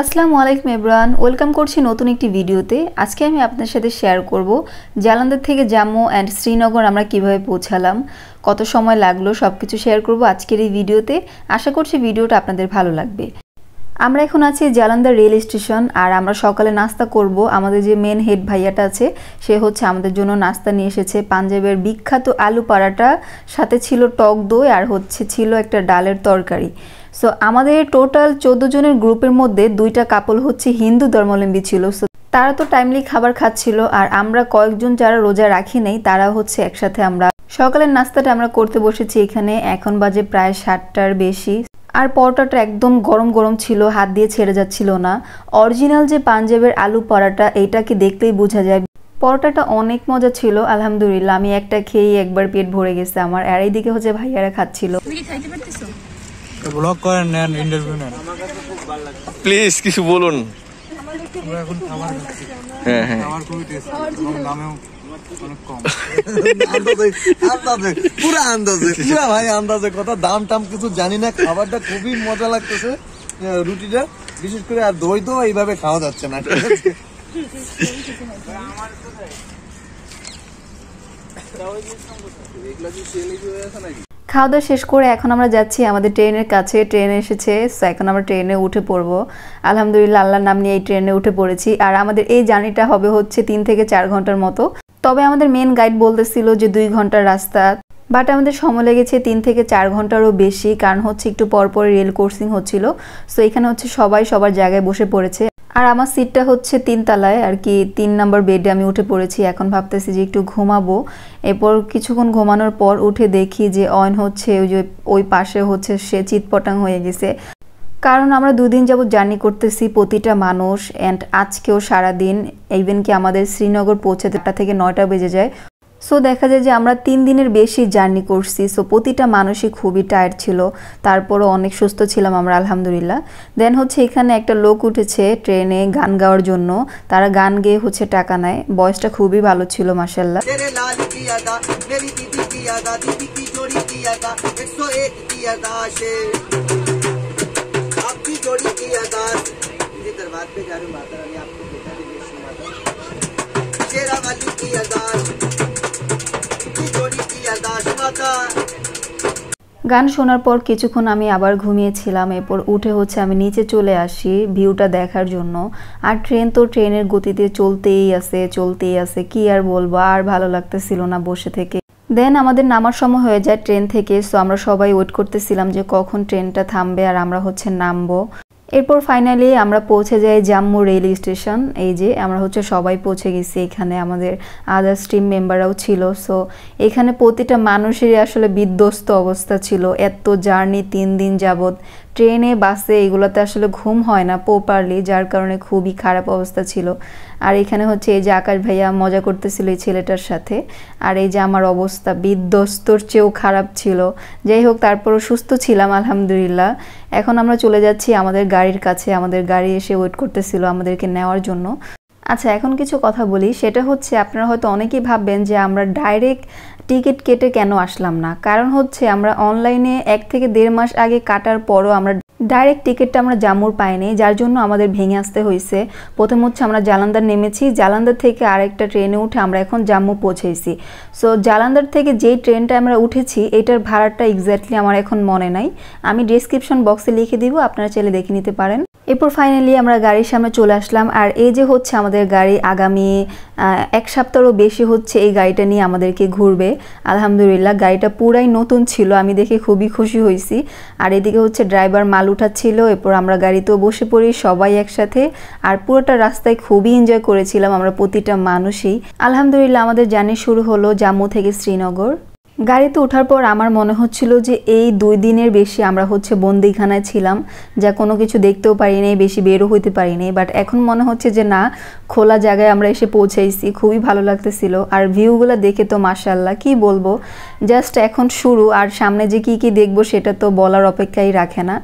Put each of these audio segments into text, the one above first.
আসসালামু আলাইকুম everyone, welcome করছি নতুন একটি ভিডিওতে। আজকে আমি আপনাদের সাথে শেয়ার করব জালান্দার থেকে জম্মু অ্যান্ড শ্রীনগর আমরা কিভাবে পৌঁছালাম, কত সময় লাগলো, সবকিছু শেয়ার করব আজকের এই ভিডিওতে। আশা করছি ভিডিওটা আপনাদের ভালো লাগবে। আমরা এখন আছি জালান্দার রেল স্টেশন আর আমরা সকালে নাস্তা করব। আমাদের যে মেন হেড ভাইয়াটা আছে সে হচ্ছে আমাদের জন্য নাস্তা নিয়ে এসেছে পাঞ্জাবের বিখ্যাত আলু পরাটা, সাথে ছিল টক দই আর ছিল একটা ডালের তরকারি। সো আমাদের টোটাল 14 জনের গ্রুপের মধ্যে 2টা কাপল হচ্ছে হিন্দু ধর্মাবলম্বী ছিল। সো তারা তো টাইমলি খাবার খাচ্ছিল আর আমরা কয়েকজন যারা রোজা রাখি নাই তারা হচ্ছে একসাথে আমরা সকালের নাস্তাটা আমরা করতে বসেছি এখানে। এখন বাজে প্রায় 7টার বেশি আর পরোটাটা একদম গরম গরম ছিল, হাত দিয়ে ছেড়ে যাচ্ছিল না। অরিজিনাল যে পাঞ্জাবের আলু পরাটা এইটাকে দেখলেই বোঝা যায়। পরোটাটা অনেক মজা ছিল আলহামদুলিল্লাহ। আমি একটা খেয়েই একবার পেট ভরে গেছে আমার। আর এইদিকে হচ্ছে ভাইয়ারা খাচ্ছিল। ব্লগ করেন, নেন ইন্টারভিউ নেন, প্লিজ কিছু বলুন। আমরা এখন খাবার খাচ্ছি। হ্যাঁ হ্যাঁ, খাবার খুবই টেস্টি এবং দামেও অনেক কম। পুরো আন্দাজে পুরা ভাই আন্দাজে কথা, দাম টাম কিছু জানি না। খাবারটা খুবই মজা লাগতেছে, রুটিটা বিশেষ করে। আর দই তো এইভাবে খাওয়া যাচ্ছে না। খাওয়া দাওয়া শেষ করে এখন আমরা যাচ্ছি আমাদের ট্রেনের কাছে। ট্রেন এসেছে, সো এখন আমরা ট্রেনে উঠে পড়বো। আলহামদুলিল্লাহ, আল্লাহর নাম নিয়ে এই ট্রেনে উঠে পড়েছি। আর আমাদের এই জার্নিটা হবে হচ্ছে 3 থেকে 4 ঘন্টার মতো। তবে আমাদের মেন গাইড বলতেছিল যে 2 ঘন্টার রাস্তা, বাট আমাদের সময় লেগেছে 3 থেকে 4 ঘন্টারও বেশি। কারণ হচ্ছে একটু পরপর রেল ক্রসিং হচ্ছিল। সো এখানে হচ্ছে সবাই সবার জায়গায় বসে পড়েছে। আর আমার সিটটা হচ্ছে 3 তলায় আর কি, 3 নম্বর বেডে আমি উঠে পড়েছি। এখন ভাবতেছি যে একটু ঘুমাবো। এরপর কিছুক্ষণ ঘুমানোর পর উঠে দেখি যে অয়ন হচ্ছে ওই পাশে হচ্ছে সে চিৎপটাং হয়ে গেছে। কারণ আমরা 2 দিন যাবত জার্নি করতেছি প্রতিটা মানুষ, অ্যান্ড আজকেও সারাদিন, ইভেন কি আমাদের শ্রীনগর পৌঁছাতে 8টা থেকে 9টা বেজে যায়। সো দেখা যায় যে আমরা 3 দিনের বেশি জার্নি করছি। সো প্রতিটা মানুষই খুবই টায়ার্ড ছিল, তারপরও অনেক সুস্থ ছিলাম আমরা আলহামদুলিল্লাহ। দেন হচ্ছে এখানে একটা লোক উঠেছে ট্রেনে গান গাওয়ার জন্য। তারা গান গেয়ে হচ্ছে টাকা নেয়। বয়সটা খুবই ভালো ছিল মাশাআল্লাহ। গান শোনার পর কিছুক্ষণ আমি আবার ঘুমিয়েছিলাম। এরপর উঠে হচ্ছে আমি নিচে চলে আসি ভিউটা দেখার জন্য। আর ট্রেন তো ট্রেনের গতিতে চলতেই আছে, কি আর বলবো, আর ভালো লাগতেছিল না বসে থেকে। দেন আমাদের নামার সময় হয়ে যায় ট্রেন থেকে। সো আমরা সবাই ওয়েট করতেছিলাম যে কখন ট্রেনটা থামবে আর আমরা হচ্ছে নামবো। এরপর ফাইনালি আমরা পৌঁছে যাই জম্মু রেল স্টেশন। এই যে আমরা হচ্ছে সবাই পৌঁছে গেছি এখানে, আমাদের আদার্স টিম মেম্বাররাও ছিল। সো এখানে প্রতিটা মানুষেরই আসলে বিধ্বস্ত অবস্থা ছিল। এত জার্নি 3 দিন যাবত ট্রেনে বাসে এগুলোতে আসলে ঘুম হয় না প্রপারলি, যার কারণে খুবই খারাপ অবস্থা ছিল। আর এখানে হচ্ছে এই যে আকাশ ভাইয়া মজা করতেছিল এই ছেলেটার সাথে। আর এই যে আমার অবস্থা বিধ্বস্তর চেয়েও খারাপ ছিল। যাই হোক, তারপরও সুস্থ ছিলাম আলহামদুলিল্লাহ। এখন আমরা চলে যাচ্ছি আমাদের গাড়ির কাছে। আমাদের গাড়ি এসে ওয়েট করতেছিল আমাদেরকে নেওয়ার জন্য। আচ্ছা, এখন কিছু কথা বলি। সেটা হচ্ছে আপনারা হয়তো অনেকেই ভাববেন যে আমরা ডাইরেক্ট টিকিট কেটে কেন আসলাম না। কারণ হচ্ছে আমরা অনলাইনে 1 থেকে 1.5 মাস আগে কাটার পরও আমরা ডাইরেক্ট টিকিটটা আমরা জম্মুর পাইনি, যার জন্য আমাদের ভেঙে আসতে হয়েছে। প্রথম হচ্ছে আমরা জালান্দার নেমেছি, জালান্দার থেকে আরেকটা ট্রেনে উঠে আমরা এখন জম্মু পৌঁছেছি। সো জালান্দার থেকে যেই ট্রেনটা আমরা উঠেছি এটার ভাড়াটা এক্স্যাক্টলি আমার এখন মনে নাই, আমি ডেসক্রিপশন বক্সে লিখে দিব, আপনারা চাইলে দেখে নিতে পারেন। এরপর ফাইনালি আমরা গাড়ির সামনে চলে আসলাম। আর এই যে হচ্ছে আমাদের গাড়ি, আগামী 1 সপ্তাহেরও বেশি হচ্ছে এই গাড়িটা নিয়ে আমাদেরকে ঘুরবে। আলহামদুলিল্লাহ, গাড়িটা পুরাই নতুন ছিল, আমি দেখে খুবই খুশি হয়েছি। আর এদিকে হচ্ছে ড্রাইভার মাল উঠাচ্ছিল। এরপর আমরা গাড়িতেও বসে পড়ি সবাই একসাথে। আর পুরোটা রাস্তায় খুবই এনজয় করেছিলাম আমরা প্রতিটা মানুষই। আলহামদুলিল্লাহ, আমাদের জার্নি শুরু হলো জম্মু থেকে শ্রীনগর। গাড়িতে ওঠার পর আমার মনে হচ্ছিল যে এই 2 দিনের বেশি আমরা হচ্ছে বন্দিখানায় ছিলাম, যা কোনো কিছু দেখতেও পারি নাই, বেশি বেরও হইতে পারি নাই। বাট এখন মনে হচ্ছে যে না, খোলা জায়গায় আমরা এসে পৌঁছাইছি, খুবই ভালো লাগতেছিল। আর ভিউগুলো দেখে তো মাশাআল্লাহ কি বলবো, জাস্ট এখন শুরু। আর সামনে যে কি দেখবো সেটা তো বলার অপেক্ষাই রাখে না।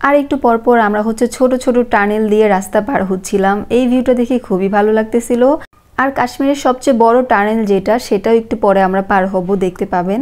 আর একটু পরপর আমরা হচ্ছে ছোট ছোট টানেল দিয়ে রাস্তা পার হচ্ছিলাম। এই ভিউটা দেখে খুবই ভালো লাগতেছিল। আর কাশ্মীরের সবচেয়ে বড় টানেল যেটা, সেটাও একটু পরে আমরা পার হব, দেখতে পাবেন।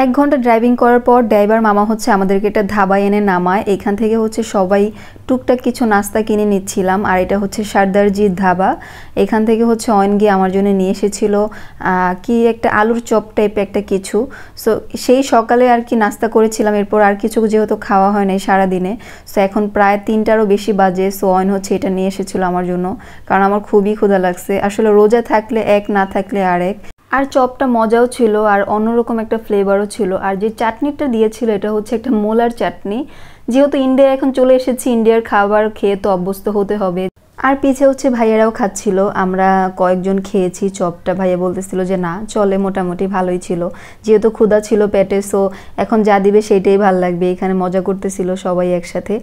1 ঘন্টা ড্রাইভিং করার পর ড্রাইভার মামা হচ্ছে আমাদেরকে একটা ধাবায় এনে নামায়। এখান থেকে হচ্ছে সবাই টুকটাক কিছু নাস্তা কিনে নিচ্ছিলাম। আর এটা হচ্ছে সর্দারজির ধাবা। এখান থেকে হচ্ছে অয়ন গিয়ে আমার জন্য নিয়ে এসেছিল কি একটা আলুর চপ টাইপের একটা কিছু। সো সেই সকালে আর কি নাস্তা করেছিলাম, এরপর আর কিছু যেহেতু খাওয়া হয় নাই সারাদিনে। সো এখন প্রায় 3টারও বেশি বাজে। সো অয়ন হচ্ছে এটা নিয়ে এসেছিল আমার জন্য, কারণ আমার খুবই ক্ষুধা লাগছে। আসলে রোজা থাকলে এক, না থাকলে আরেক। আর চপটা মজাও ছিল আর অন্যরকম একটা ফ্লেভারও ছিল। আর যে চাটনিটা দিয়েছিল এটা হচ্ছে একটা মোলার চাটনি। যেহেতু ইন্ডিয়া এখন চলে এসেছি, ইন্ডিয়ার খাবার খেয়ে তো অভ্যস্ত হতে হবে। আর পিছে হচ্ছে ভাইয়ারাও খাচ্ছিল, আমরা কয়েকজন খেয়েছি চপটা। ভাইয়া বলতেছিল যে না চলে, মোটামুটি ভালোই ছিল, যেহেতু ক্ষুধা ছিল পেটে। সো এখন যা দিবে সেটাই ভালো লাগবে। এখানে মজা করতেছিল সবাই একসাথে।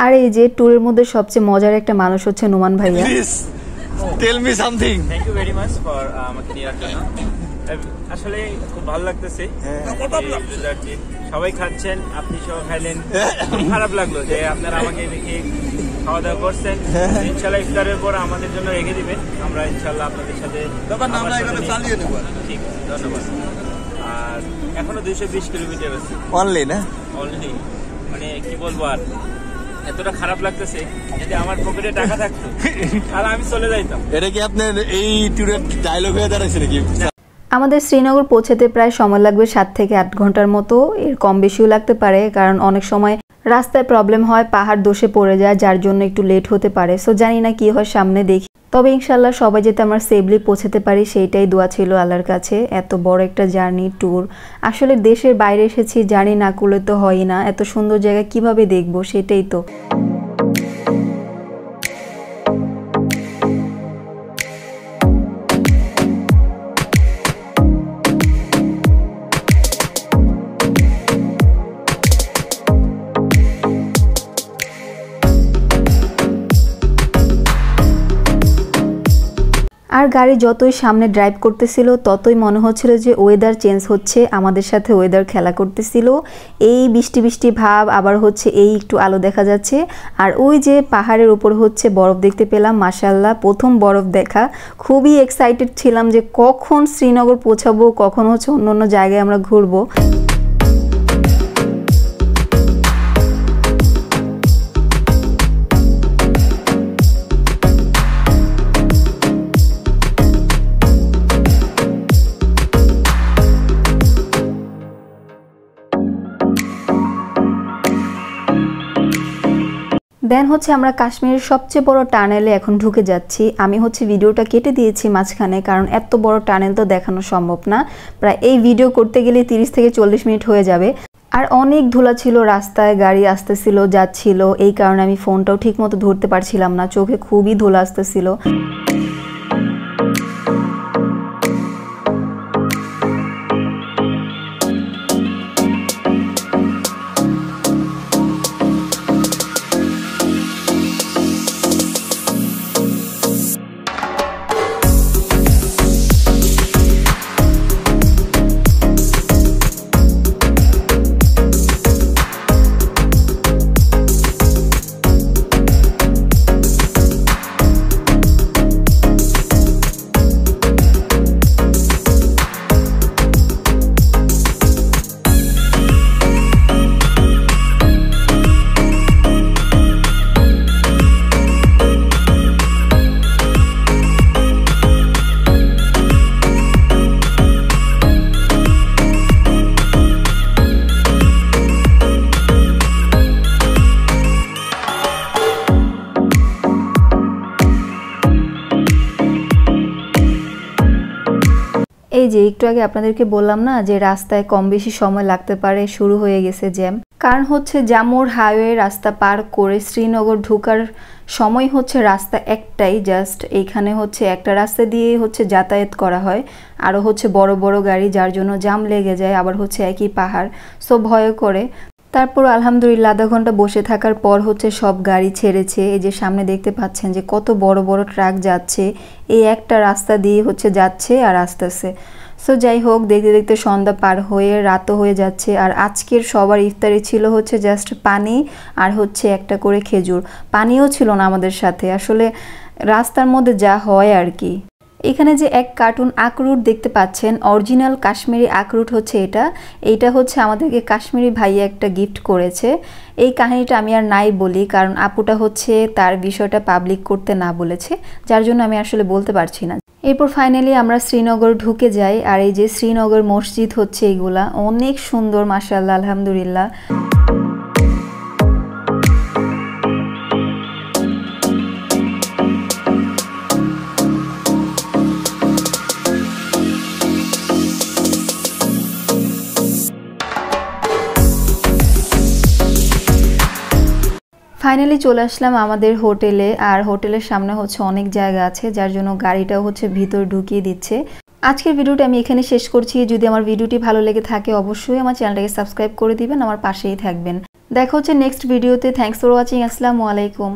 আর এই যে ট্যুরের মধ্যে সবচেয়ে মজার একটা মানুষ হচ্ছে নোমান ভাইয়া। Tell me something. Thank you very much for আমাকে নেওয়ার জন্য। আসলে খুব ভালো লাগতেছে, সবাই খাচ্ছেন, আপনি সহ খাইলেন। খারাপ লাগলো যে আপনারা আমাকে দেখে খাওয়া দাওয়া করছেন। ইনশাল্লাহ ইফতারের পর আমাদের জন্য রেখে দিবেন, আমরা ইনশাল্লাহ আপনাদের সাথে চালিয়ে নেবো। ঠিক আছে, ধন্যবাদ। আর এখনো 220 কিলোমিটার আছে অনলি না, অনলি। মানে কি বলবো, আর এতটা খারাপ লাগতেছে, যদি আমার পকেটে টাকা থাকতো আর আমি চলে যাইতাম। এটা কি আপনার এই ট্যুরের ডায়লগ হয়ে দাঁড়াইছে নাকি? আমাদের শ্রীনগর পৌঁছাতে প্রায় সময় লাগবে 7 থেকে 8 ঘন্টার মতো। এর কম বেশিও লাগতে পারে, কারণ অনেক সময় রাস্তায় প্রবলেম হয়, পাহাড় ধসে পড়ে যায়, যার জন্য একটু লেট হতে পারে। সো জানি না কি হয় সামনে, দেখি। তবে ইনশাল্লাহ সবাই যাতে আমরা সেফলি পৌঁছাতে পারি সেইটাই দোয়া ছিল আল্লাহর কাছে। এত বড় একটা জার্নি ট্যুর, আসলে দেশের বাইরে এসেছি, জার্নি না করলে তো হয় না। এত সুন্দর জায়গা কিভাবে দেখবো, সেটাই তো। আর গাড়ি যতই সামনে ড্রাইভ করতেছিল ততই মনে হচ্ছিল যে ওয়েদার চেঞ্জ হচ্ছে, আমাদের সাথে ওয়েদার খেলা করতেছিল। এই বৃষ্টি বৃষ্টি ভাব, আবার হচ্ছে এই একটু আলো দেখা যাচ্ছে। আর ওই যে পাহাড়ের উপর হচ্ছে বরফ দেখতে পেলাম, মাশাআল্লাহ প্রথম বরফ দেখা। খুবই এক্সাইটেড ছিলাম যে কখন শ্রীনগর পৌঁছাবো, কখন হচ্ছে অন্য অন্য জায়গায় আমরা ঘুরবো। দেন হচ্ছে আমরা কাশ্মীরের সবচেয়ে বড় টানেলে এখন ঢুকে যাচ্ছি। আমি হচ্ছে ভিডিওটা কেটে দিয়েছি মাঝখানে, কারণ এত বড় টানেল তো দেখানো সম্ভব না। প্রায় এই ভিডিও করতে গেলে 30 থেকে 40 মিনিট হয়ে যাবে। আর অনেক ধুলা ছিল রাস্তায়, গাড়ি আসতেছিল যাচ্ছিল, এই কারণে আমি ফোনটাও ঠিক মতো ধরতে পারছিলাম না, চোখে খুবই ধুলা আসতেছিল। এই যে একটু আগে আপনাদেরকে বললাম না যে রাস্তায় কম বেশি সময় লাগতে পারে, শুরু হয়ে গেছে জ্যাম। কারণ হচ্ছে জামুর হাইওয়ে রাস্তা পার করে শ্রীনগর ঢোকার সময় হচ্ছে রাস্তা একটাই, জাস্ট এইখানে হচ্ছে একটা রাস্তা দিয়ে হচ্ছে যাতায়াত করা হয়, আরও হচ্ছে বড় বড় গাড়ি, যার জন্য জাম লেগে যায়, আবার হচ্ছে একই পাহাড়, সো ভয় করে। তারপর আলহামদুলিল্লাহ আধা ঘন্টা বসে থাকার পর হচ্ছে সব গাড়ি ছেড়েছে। এই যে সামনে দেখতে পাচ্ছেন যে কত বড় বড় ট্রাক যাচ্ছে, এই একটা রাস্তা দিয়ে হচ্ছে যাচ্ছে আর আসতেছে। সো যাই হোক, দেখতে দেখতে সন্ধ্যা পার হয়ে রাতও হয়ে যাচ্ছে। আর আজকের সবার ইফতারি ছিল হচ্ছে জাস্ট পানি আর হচ্ছে একটা করে খেজুর, পানিও ছিল না আমাদের সাথে, আসলে রাস্তার মধ্যে যা হয় আর কি। এখানে যে এক কার্টুন আখরুট দেখতে পাচ্ছেন, অরিজিনাল কাশ্মীরি আখরুট হচ্ছে এইটা হচ্ছে আমাদেরকে কাশ্মীরি ভাইয়া একটা গিফট করেছে। এই কাহিনীটা আমি আর নাই বলি, কারণ আপুটা হচ্ছে তার বিষয়টা পাবলিক করতে না বলেছে, যার জন্য আমি আসলে বলতে পারছি না। এরপর ফাইনালি আমরা শ্রীনগর ঢুকে যাই। আর এই যে শ্রীনগর মসজিদ হচ্ছে এইগুলা অনেক সুন্দর, মাশাআল্লাহ আলহামদুলিল্লাহ। ফাইনালি চলে আসলাম আমাদের হোটেলে। আর হোটেলের সামনে হচ্ছে অনেক জায়গা আছে, যার জন্য গাড়িটাও হচ্ছে ভিতর ঢুকিয়ে দিচ্ছে। আজকের ভিডিওটা আমি এখানে শেষ করছি। যদি আমার ভিডিওটি ভালো লেগে থাকে অবশ্যই আমার চ্যানেলটাকে সাবস্ক্রাইব করে দিবেন, আমার পাশেই থাকবেন। দেখা হচ্ছে নেক্সট ভিডিওতে। Thanks for watching. আসসালামু আলাইকুম।